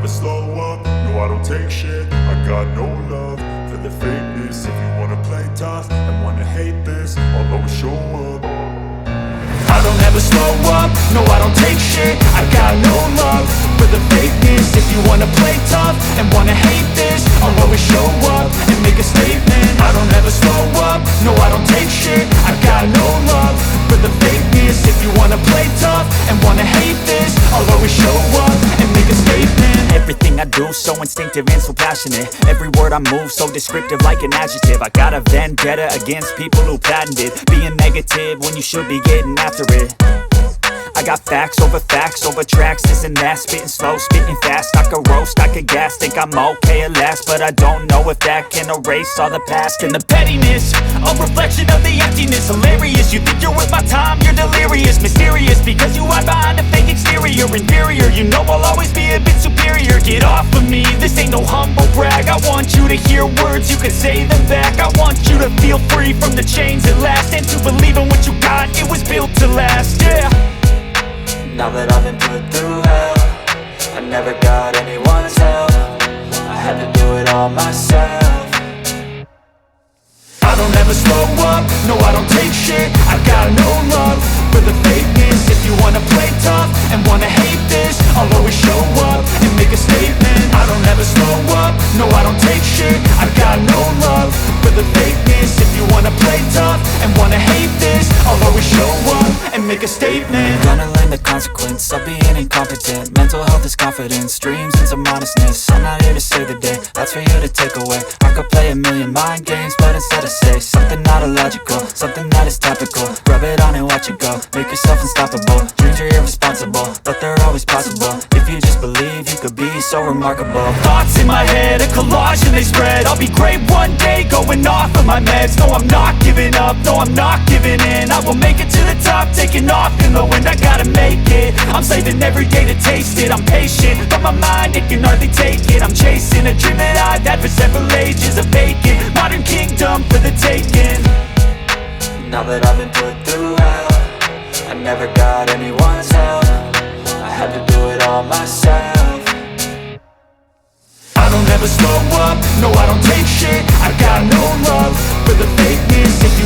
slow up, no I don't take shit. I got no love for the fakeness. If you wanna play tough and wanna hate this, I'll always show up. I don't ever slow up, no I don't take shit. I got no love for the fakeness. If you wanna play tough and wanna hate this, I'll always show up and make a statement. I don't ever slow up, no I don't take shit. I got no love for the fakeness. If you wanna play tough and wanna hate this, I'll always show up and make a statement. Everything I do so instinctive and so passionate. Every word I move so descriptive like an adjective. I got a vendetta against people who patented being negative when you should be getting after it. I got facts over tracks, this and that. Spitting slow, spitting fast, I could roast, I could gas. Think I'm okay at last, but I don't know if that can erase all the past. And the pettiness, a reflection of the emptiness. Hilarious, you think you're worth my time, you're delirious. Mysterious, because you hide behind a fake exterior. Inferior, you know I'll always be a bit superior. Get off of me, this ain't no humble brag. I want you to hear words, you can say them back. I want you to feel free from the chains at last, and to believe in what you got, it was built to last, yeah. Now that I've been put through hell, I never got anyone's help. I had to do it all myself. I don't ever slow up, no I don't take shit. I got no love for the fakeness. If you wanna play tough and wanna hate this, I'll always show up and make a statement. I don't ever slow up, no I don't take shit. I got no love for the fakeness. If you wanna play tough and wanna hate this, I'll always show up and make a statement. Gonna learn the consequence of being incompetent. Mental health is confidence, dreams and some honestness. I'm not here to save the day, that's for you to take away. I could play a million mind games, but instead I say something not illogical, something that is topical. Rub it on and watch it go, make yourself unstoppable. Dreams are irresponsible, but they're always possible. If you just believe, you could be so remarkable. Thoughts in my head, a collage and they spread. I'll be great one day, going off of my meds. No, I'm not giving up, no, I'm not giving in. I will make it to the top, taking off in the wind. I gotta make it, I'm saving every day to taste it. I'm patient, but my mind, it can hardly take it. I'm chasing a dream that I've had for several ages. A vacant, modern kingdom for the taking. Now that I've been put through hell, I never got anyone's help. I had to do it all myself. I don't ever slow up, no I don't take shit.